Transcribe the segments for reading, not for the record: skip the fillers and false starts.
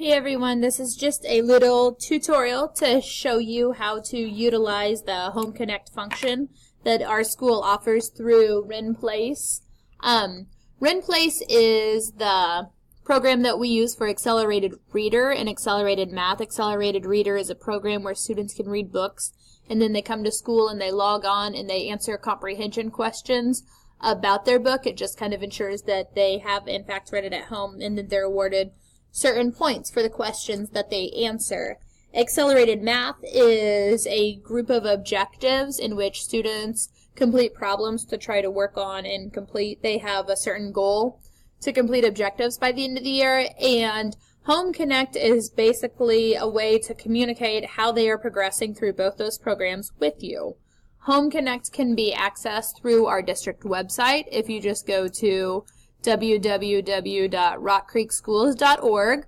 Hey everyone, this is just a little tutorial to show you how to utilize the Home Connect function that our school offers through RenPlace. RenPlace is the program that we use for Accelerated Reader and Accelerated Math. Accelerated Reader is a program where students can read books and then they come to school and they log on and they answer comprehension questions about their book. It just kind of ensures that they have in fact read it at home and then they're awarded certain points for the questions that they answer. Accelerated Math is a group of objectives in which students complete problems to try to work on and complete. They have a certain goal to complete objectives by the end of the year, and Home Connect is basically a way to communicate how they are progressing through both those programs with you. Home Connect can be accessed through our district website. If you just go to www.rockcreekschools.org.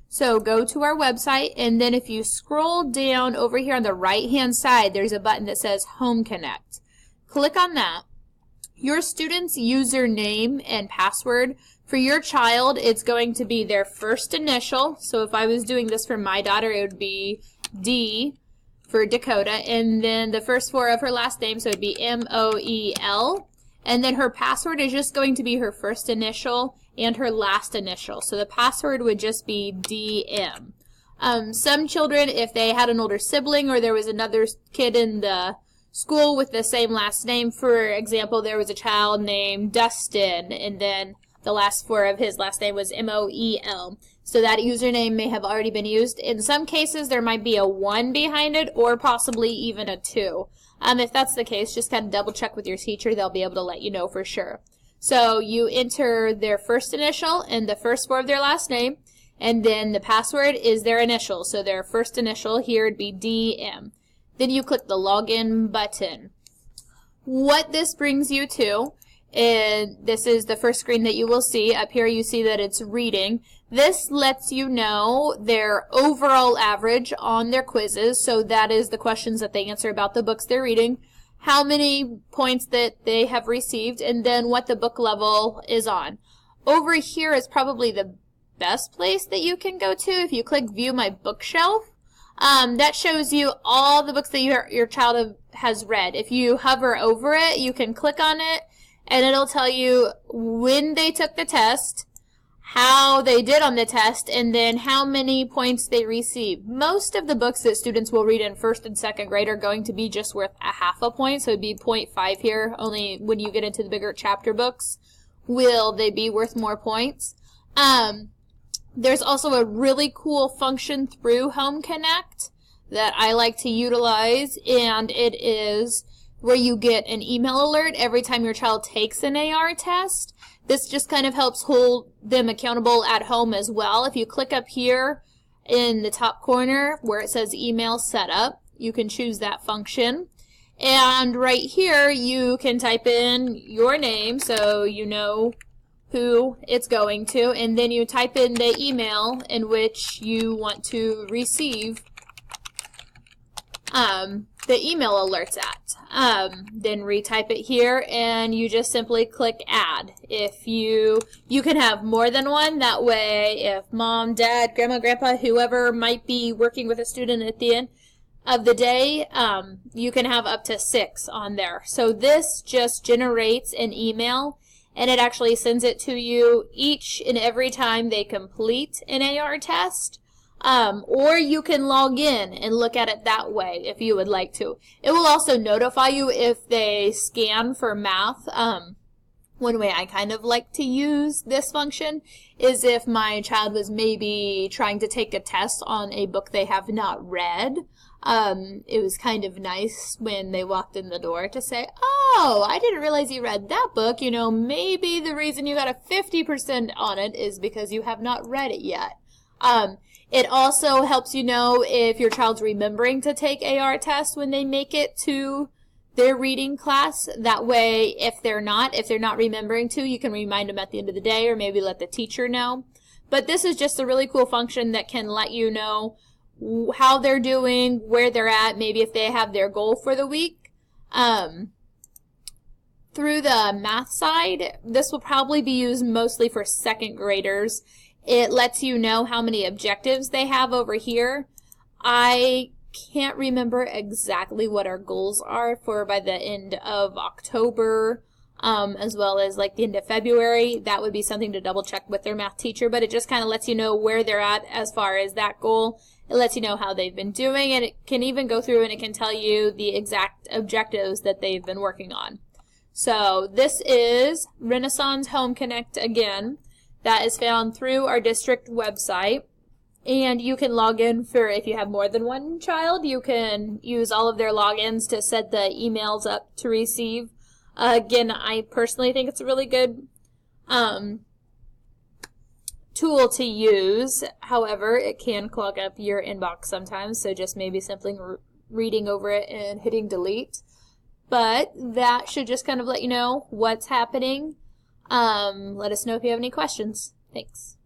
So go to our website, and then if you scroll down over here on the right hand side, there's a button that says Home Connect. Click on that. Your student's username and password for your child, it's going to be their first initial. So if I was doing this for my daughter, it would be D for Dakota, and then the first four of her last name, so it would be M-O-E-L. And then her password is just going to be her first initial and her last initial. So the password would just be DM. Some children, if they had an older sibling or there was another kid in the school with the same last name, for example, there was a child named Dustin, and then the last four of his last name was M-O-E-L. So that username may have already been used. In some cases, there might be a 1 behind it or possibly even a 2. If that's the case, just kind of double check with your teacher. They'll be able to let you know for sure. So you enter their first initial and the first four of their last name, and then the password is their initial. So their first initial here would be DM. Then you click the login button. What this brings you to, and this is the first screen that you will see. Up here you see that it's reading. This lets you know their overall average on their quizzes, so that is the questions that they answer about the books they're reading, how many points that they have received, and then what the book level is on. Over here is probably the best place that you can go to. If you click View My Bookshelf, that shows you all the books that your child has read. If you hover over it, you can click on it, and it'll tell you when they took the test, how they did on the test, and then how many points they received. Most of the books that students will read in first and second grade are going to be just worth a half a point, so it'd be 0.5 here. Only when you get into the bigger chapter books will they be worth more points. There's also a really cool function through Home Connect that I like to utilize, and it is where you get an email alert every time your child takes an AR test. This just kind of helps hold them accountable at home as well. If you click up here in the top corner where it says email setup, you can choose that function. And right here you can type in your name so you know who it's going to, and then you type in the email in which you want to receive the email alerts at. Then retype it here, and you just simply click add. If you can have more than one, that way if mom, dad, grandma, grandpa, whoever might be working with a student at the end of the day, you can have up to 6 on there. So this just generates an email, and it actually sends it to you each and every time they complete an AR test. Or you can log in and look at it that way if you would like to. It will also notify you if they scan for math. One way I kind of like to use this function is if my child was maybe trying to take a test on a book they have not read. It was kind of nice when they walked in the door to say, oh, I didn't realize you read that book. You know, maybe the reason you got a 50% on it is because you have not read it yet. It also helps you know if your child's remembering to take AR tests when they make it to their reading class. That way, if they're not remembering to, you can remind them at the end of the day or maybe let the teacher know. But this is just a really cool function that can let you know how they're doing, where they're at, maybe if they have their goal for the week. Through the math side, this will probably be used mostly for second graders. It lets you know how many objectives they have over here. I can't remember exactly what our goals are for by the end of October, as well as like the end of February. That would be something to double check with their math teacher, but it just kind of lets you know where they're at as far as that goal. It lets you know how they've been doing, and it can even go through and it can tell you the exact objectives that they've been working on. So this is Renaissance Home Connect again. That is found through our district website. And you can log in for, if you have more than one child, you can use all of their logins to set the emails up to receive. Again, I personally think it's a really good tool to use. However, it can clog up your inbox sometimes, so just maybe simply reading over it and hitting delete. But that should just kind of let you know what's happening. Let us know if you have any questions. Thanks.